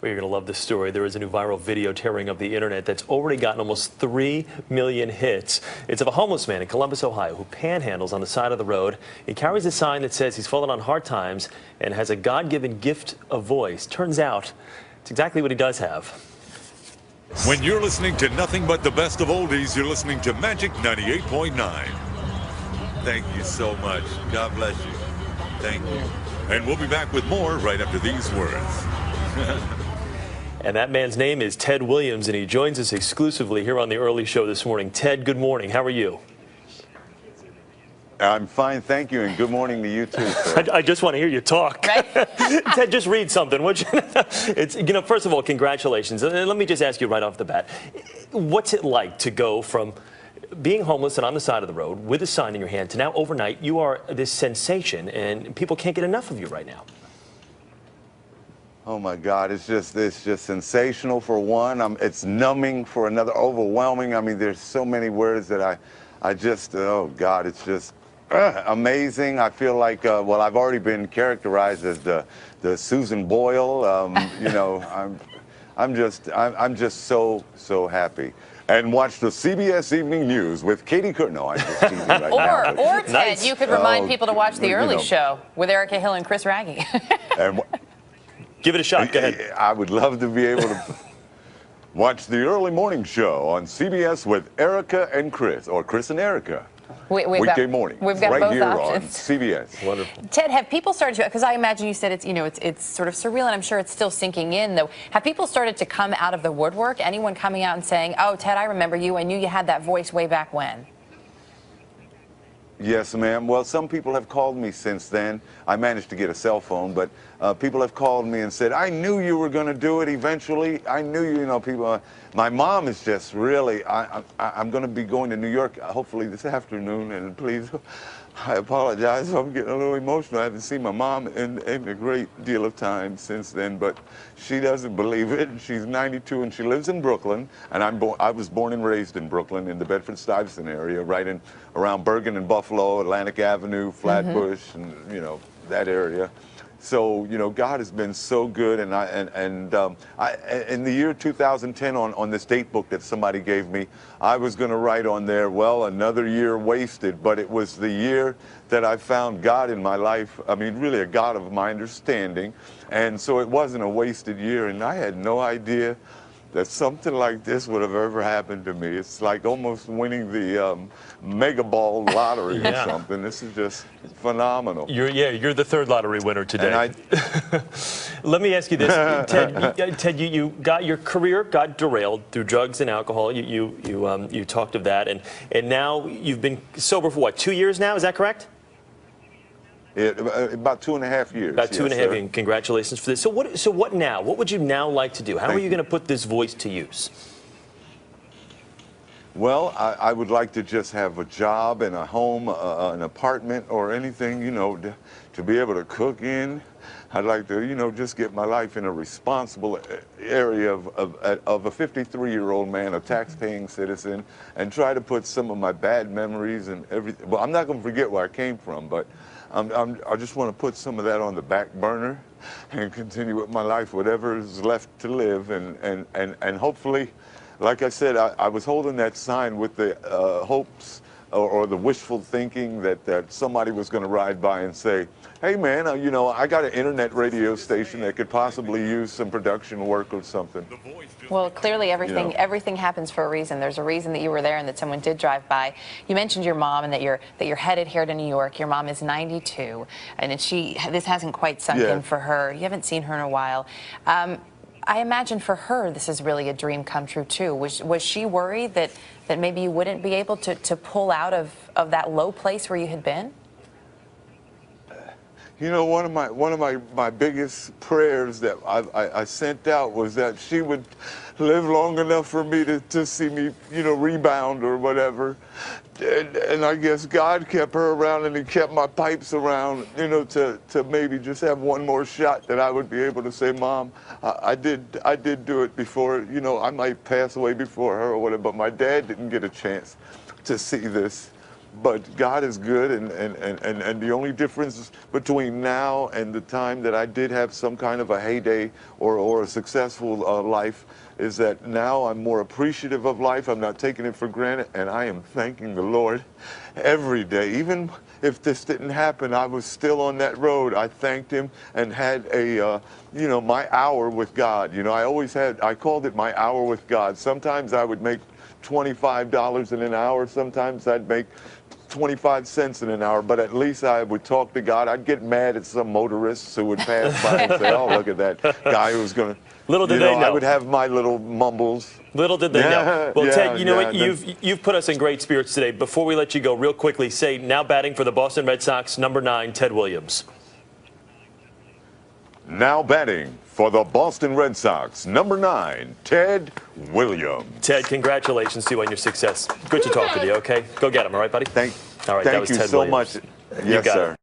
Well, you're going to love this story. There is a new viral video tearing up the internet that's already gotten almost 3 million hits. It's of a homeless man in Columbus, Ohio, who panhandles on the side of the road. He carries a sign that says he's fallen on hard times and has a God-given gift of voice. Turns out it's exactly what he does have. When you're listening to nothing but the best of oldies, you're listening to Magic 98.9. Thank you so much. God bless you. Thank you. And we'll be back with more right after these words. And that man's name is Ted Williams, and he joins us exclusively here on the Early Show this morning. Ted, good morning. How are you? I'm fine, thank you, and good morning to you too, sir. I just want to hear you talk. Right? Ted, just read something, would you? It's, first of all, congratulations. Let me just ask you right off the bat, what's it like to go from being homeless and on the side of the road with a sign in your hand to now overnight you are this sensation and people can't get enough of you right now? Oh my God, it's just sensational for one. It's numbing for another, overwhelming. I mean, there's so many words that I just, oh God, it's just amazing. I feel like, well, I've already been characterized as the Susan Boyle. I'm just so happy. And watch the CBS Evening News with Katie Couric. No, I'm just teasing right now. Or Ted, Nice. you could remind people to watch The Early Show with Erica Hill and Chris Raggi. And Give it a shot. Go ahead. I would love to be able to watch the early morning show on CBS with Erica and Chris, or Chris and Erica. Weekday morning, we've got right both here options. on CBS. Wonderful. Ted, have people started to, because I imagine you said it's sort of surreal, and I'm sure it's still sinking in, though. Have people started to come out of the woodwork? Anyone coming out and saying, oh, Ted, I remember you. I knew you had that voice way back when. Yes, ma'am. Well, some people have called me since then. I managed to get a cell phone, but people have called me and said, I knew you were going to do it eventually. I knew people. My mom is just really, I'm going to be going to New York hopefully this afternoon, and please, I apologize if I'm getting a little emotional. I haven't seen my mom in a great deal of time since then, but she doesn't believe it. She's 92 and she lives in Brooklyn, and I was born and raised in Brooklyn in the Bedford-Stuyvesant area, right around Bergen and Buffalo, Atlantic Avenue, Flatbush, and that area. So God has been so good, and in the year 2010 on this date book that somebody gave me, I was going to write on there, well, another year wasted, but it was the year that I found God in my life. I mean, really a God of my understanding, and so it wasn't a wasted year, and I had no idea that something like this would have ever happened to me. It's like almost winning the Mega Ball lottery or something. This is just phenomenal. You're the third lottery winner today. Let me ask you this, Ted. You got your career got derailed through drugs and alcohol. You talked of that, and now you've been sober for what, 2 years now? Is that correct? About 2.5 years. About 2.5 years. And congratulations for this. So what now? What would you now like to do? How are you going to put this voice to use? Well, I would like to just have a job and a home, an apartment or anything, to be able to cook in. I'd like to, just get my life in a responsible area of a 53-year-old man, a tax-paying citizen, and try to put some of my bad memories and everything. Well, I'm not going to forget where I came from, but I just want to put some of that on the back burner and continue with my life, whatever is left to live, and hopefully, like I said, I was holding that sign with the hopes or the wishful thinking that somebody was going to ride by and say, hey man, I got an internet radio station that could possibly use some production work or something. Well, clearly everything happens for a reason. There's a reason that you were there and that someone did drive by. You mentioned your mom and that you're headed here to New York. Your mom is 92, and this hasn't quite sunk in for her. You haven't seen her in a while. I imagine for her this is really a dream come true too. Was she worried that maybe you wouldn't be able to pull out of that low place where you had been? One of my biggest prayers that I sent out was that she would live long enough for me to see me, rebound or whatever. And I guess God kept her around, and He kept my pipes around, to maybe just have one more shot that I would be able to say, Mom, I did do it before. I might pass away before her or whatever, but my dad didn't get a chance to see this. But God is good, and the only difference between now and the time that I did have some kind of a heyday or a successful life is that now I'm more appreciative of life. I'm not taking it for granted, and I am thanking the Lord every day. Even if this didn't happen, I was still on that road. I thanked Him and had a, my hour with God. I called it my hour with God. Sometimes I would make $25 in an hour. Sometimes I'd make 25 cents in an hour, but at least I would talk to God. I'd get mad at some motorists who would pass by and say, oh, look at that guy who's going to, little did they know. I would have my little mumbles. Little did they know. Well, yeah, Ted, you know what? yeah, You've put us in great spirits today. Before we let you go, real quickly, say now batting for the Boston Red Sox, number 9, Ted Williams. Now batting for the Boston Red Sox, number 9, Ted Williams. Ted, congratulations to you on your success. Good to talk with you, okay? Go get him, all right, buddy? Thank all right, that was you Ted so Williams. much. Yes, sir.